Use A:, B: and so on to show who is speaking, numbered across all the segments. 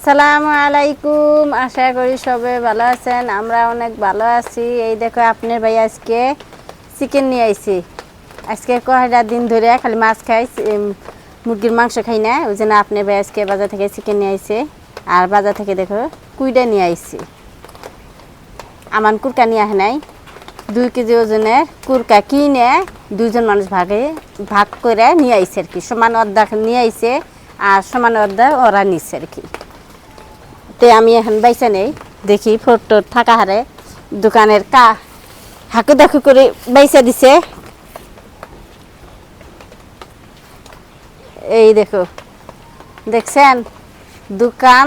A: আসসালামু আলাইকুম। আশা করি সবাই ভালো আছেন। আমরা অনেক ভালো আছি। এই দেখো আপনার ভাই আজকে চিকেন নিয়ে আইছি। আজকে কয়টা দিন ধরে খালি মাছ খাই, মুরগির মাংস খাই না। ওই জন্য আপনার ভাই আজকে বাজার থেকে চিকেন নিয়ে আইছে। আর বাজার থেকে দেখো কুইডা নিয়ে আইছি। আমার কুরকা নিয়ে আহে নাই। 2 কেজি ওজনের কুরকা কিনে দুইজন মানুষ ভাগ করে নিয়ে আইছে আর কি। সমান অর্ধেক নিয়ে আইছে আর সমান অর্ধেক ওরা নিচ্ছে আর কি। তে আমি এখন বাইসা নেই, দেখি ফটো থাকা হারে দোকানের হাকু দাকু করে বাইসা দিছে। এই দেখো, দেখছেন দোকান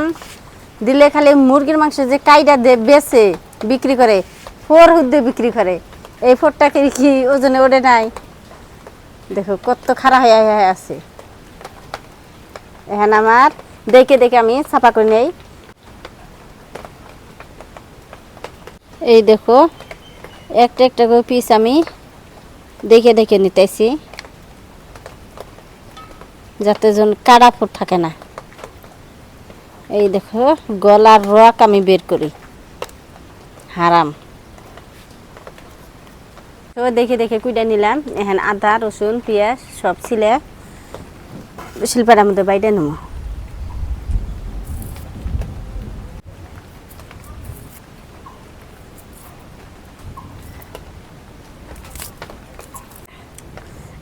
A: দিলে খালি মুরগির মাংস যে কাইডা বেচে বিক্রি করে, 4 হুদ্দে বিক্রি করে। এই 4টা কি ওজনে ওঠে নাই? দেখো কত খারাপ হয়ে আছে। এখন আমার দেখে দেখে আমি ছাপা করে নেই। এই দেখো একটা একটা করে পিস আমি দেখে দেখে নিতেছি, যাতে যেন কাটা ফুট থাকে না। এই দেখো গলার রক আমি বের করি, হারাম। তো দেখে দেখে কুইটা নিলাম। এখন আদা রসুন পেঁয়াজ সব ছিলে শিল্পাটার মধ্যে বাইরে নেব।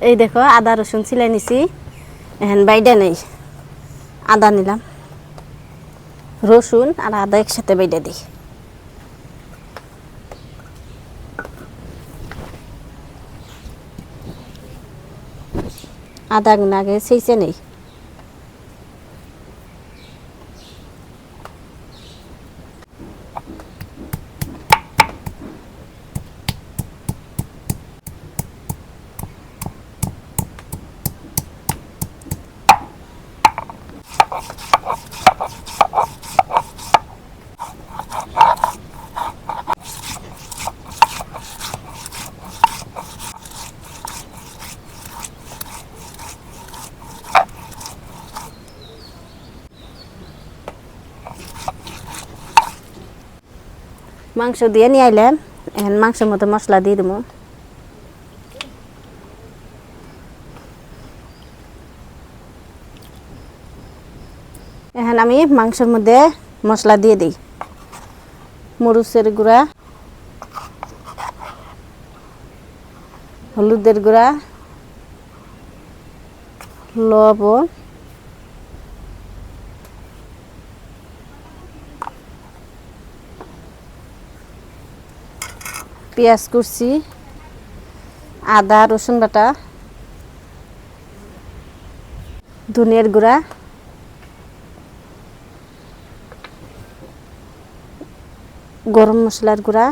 A: এই দেখো আদা রসুন ছিলে নিছি, এখন বাইডা নেই। আদা নিলাম, রসুন আর আদা একসাথে বাইডা দিই। আদা আগে সেইছে নেই। মাংস দিয়ে নিয়ে আইলাম, এখন মাংসের মতো মশলা দিয়ে দেবো। এখন আমি মাংসের মধ্যে মশলা দিয়ে দিই। মরিচের গুঁড়া, হলুদের গুঁড়া, লবণ, পেঁয়াজ কুচি, আদা রসুন বাটা, ধনিয়ার গুঁড়া, গরম মশলার গুঁড়া,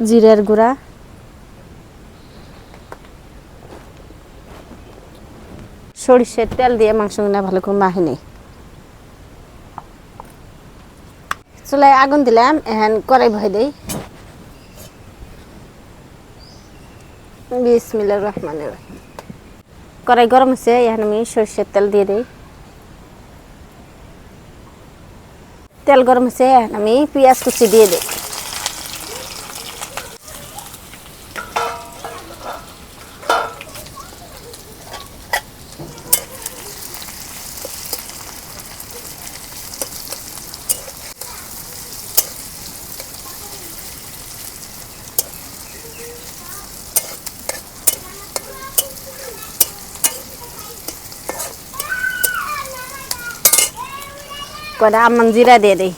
A: জিরার গুঁড়া, সরিষার তেল দিয়ে মাংস ভালো করে মাখি নিই। চুলায় আগুন দিলাম, এখন কড়াই বহাই দেই। বিসমিল্লাহির রহমানির রহিম। কড়াই গরম হচ্ছে, এখন আমি সরিষার তেল দিয়ে দিই। তেল গরম হচ্ছে, এখন আমি পেঁয়াজ কুচি দিয়ে দিই। কয়টা আমন জিরা দিয়ে দিই।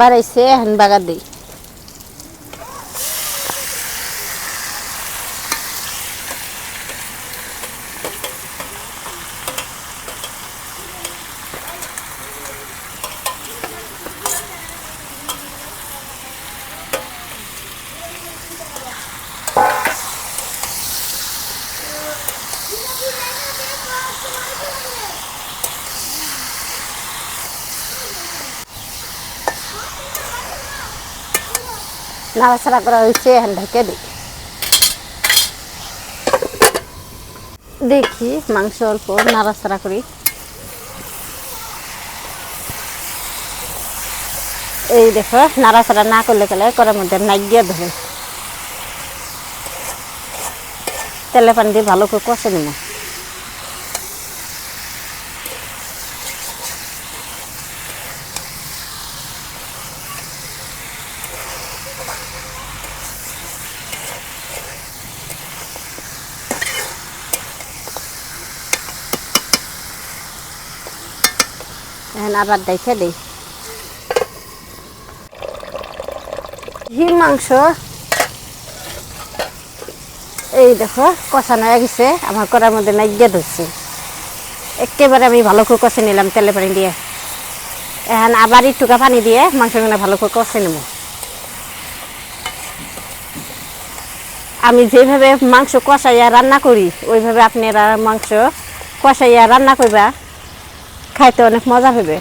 A: বাড়াইছে, এখন বাগার দিই। নাড়াচাড়া করা হয়েছে, এখন ঢেকে দিই। দেখি মাংস অল্প নাড়াচাড়া করি। এই দেখো নাড়াচাড়া না করলে গেলে করার মধ্যে নাইগিয়া ধরে, তেলে পানি দিয়ে ভালো করে কষে নিব। এখন আবার দেখে দিই। মাংস এই দেখো কষানো হয়ে গেছে, আমার করার মধ্যে নাইগিয়া ধরছে। একেবারে আমি ভালো করে কষে নিলাম তেলে পানি দিয়ে। এখন আবার একটুকা পানি দিয়ে মাংসগুলো ভালো করে কষে নেব। আমি যেভাবে মাংস কষাইয়া রান্না করি ওইভাবে আপনারা মাংস কষাইয়া রান্না করবা, খাইতে অনেক মজা হবে।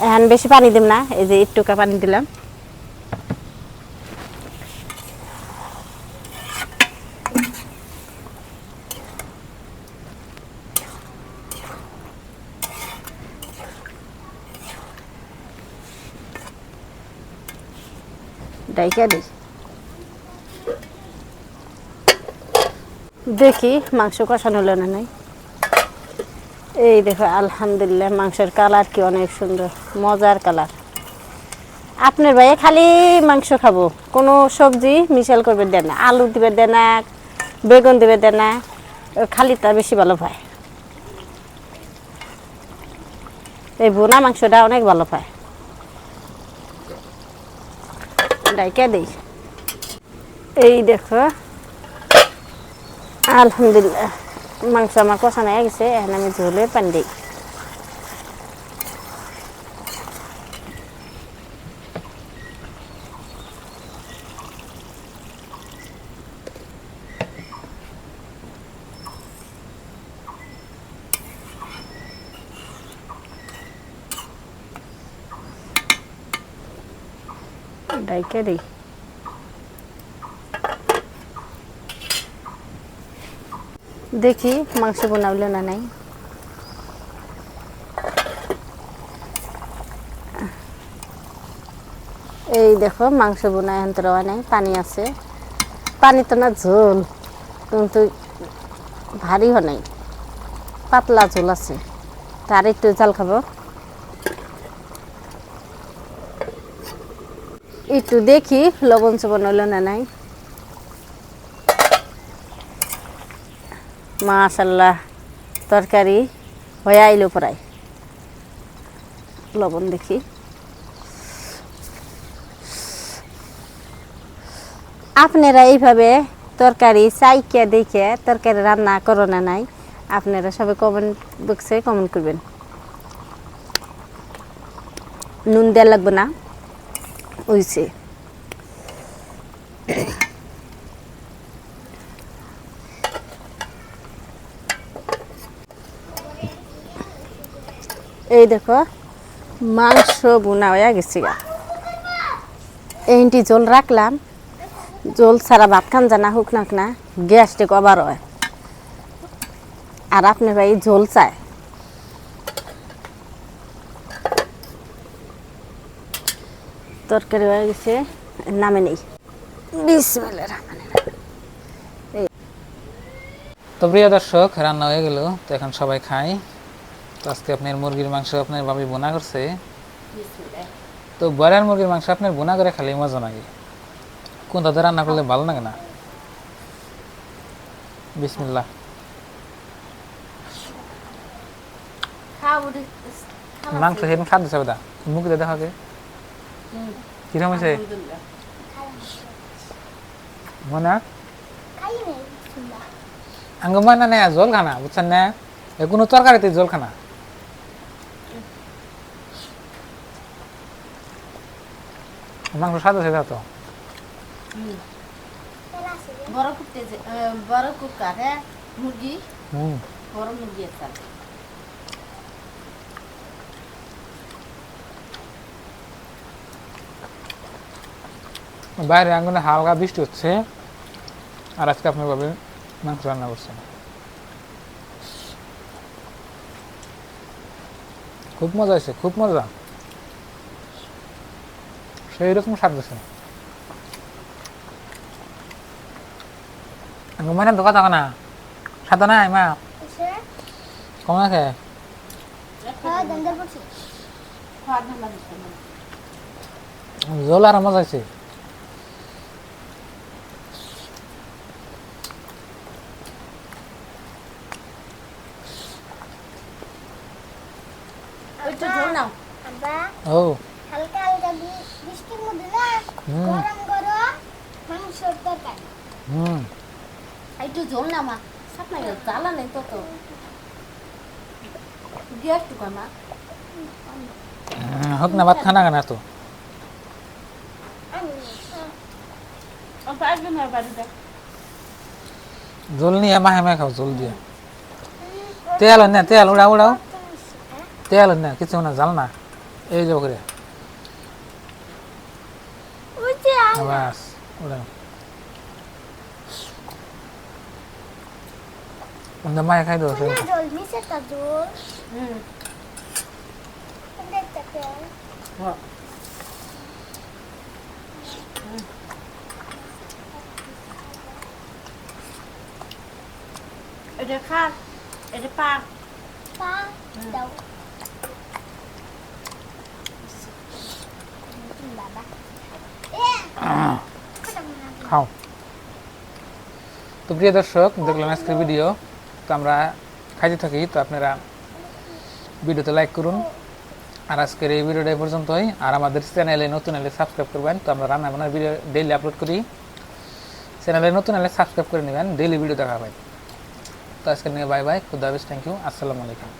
A: এখন বেশি পানি দিম না, এই যে একটুকা পানি দিলাম। ডাইকা দিই, দেখি মাংস কষানো হলো না নাই। এই দেখো আলহামদুলিল্লাহ মাংসের কালার কি অনেক সুন্দর, মজার কালার। আপনার ভাই খালি মাংস খাবো, কোনো সবজি মিশাল করবে দেন না, আলু দিবে দেন না, বেগুন দিবে দেন না, খালিটা বেশি ভালো পায়। এই ভুনা মাংসটা অনেক ভালো পায়। ডাইকা দিই। এই দেখো আলহামদুলিল্লাহ মাংস আমার কষানো হয়ে গেছে, এখন আমি ঝোলের পানি দিই। ডাইকা দিই। দেখি মাংস বানাবলো না নাই। এই দেখো মাংস বোনা এখন তো রওয়া নাই, পানি আছে। পানি তো না ঝোল, কিন্তু ভারীও নাই, পাতলা ঝোল আছে। তার একটু ঝাল খাবো, একটু দেখি লবণ চবণ হইল না নাই। মাশাআল্লাহ তরকারি হয়ে আইলো প্রায়। লবণ দেখি, আপনারা এইভাবে তরকারি চাইকে দেখে তরকারি রান্না করো না নাই, আপনারা সবাই কমেন্ট বক্সে কমেন্ট করবেন। নুন দেওয়া লাগবে না, হইছে। এই দেখো মাংস বোনা হয়ে গেছে গা। এইটি জল রাখলাম, জল ছাড়া ভাত খান জানা হোক না গ্যাসটা আবার হয়। আর আপনার ভাই ঝোল চায়, তরকারি হয়ে গেছে, নামে নেই। বিসমিল্লাহির রহমানির রহিম।
B: তো প্রিয় দর্শক রান্না হয়ে গেল, তো এখন সবাই খাই। তো আজকে আপনার মুরগির মাংস আপনার ভাবি বোনা করছে। তো বয়লার মুরগির মাংস আপনার বোনা করে খালি মজা লাগে, কোনটাতে রান্না করলে ভালো লাগে না। বিসমিল্লাহ। মাংস সেদিন খাদ্য যাবে দা মুখ দিয়ে দেখাকে কিরকম হয়েছে মনে আঙ্গ মনে নেই জল খানা বুঝছেন না, কোনো তরকারিতে জল খানা। মাংস স্বাদ আছে তো
A: বড় কুকার, হ্যাঁ মুরগি, বড় মুরগি আছে।
B: বাইরে আঙ্গনে হালকা বৃষ্টি হচ্ছে, আর আজকে আপনার ভাবে মাংস রান্না করছেন। খুব মজা হয়েছে, খুব মজা, সেই রকম স্বাদ হয়েছে। মানে তো কথা না সাদা নাই মা কম আছে জল আর মজা হয়েছে। ও
C: হালকা হালকা বৃষ্টির মধ্যে না গরম গরম মাংসের তরকারি।
A: একটু ঝোল না মা, সাপ না গেল জ্বালা নেই তো তো গ্যাস টুকা মা
B: হোক না, ভাত খানা কেনা তো জল নিয়ে মাহে মাহে খাও, জল দিয়ে তেল না, তেল উড়াও উড়াও, তেল না কিছু না, জাল না এই যাও করে বাস উড়াও। মায়ে খাই দেবো
C: জল মিশে তা জল দেখতে তেল
A: এটা খাট, এটা পাক
C: পা দাও বাবা
B: খাও। তো প্রিয় দর্শক, দেখলাম আজকের ভিডিও, তো আমরা খাইতে থাকি, তো আপনারা ভিডিওতে লাইক করুন। আর আজকের এই ভিডিওটা এই পর্যন্তই। আর আমাদের চ্যানেলে নতুন এলে সাবস্ক্রাইব করবেন, তো আমরা রান্না বান্নার ভিডিও ডেইলি আপলোড করি, চ্যানেলে নতুন এলে সাবস্ক্রাইব করে নেবেন, ডেইলি ভিডিও দেখা পাবেন। তো আজকে নিয়ে বাই বাই, খুদা হাফেজ, থ্যাংক ইউ, আসসালামু আলাইকুম।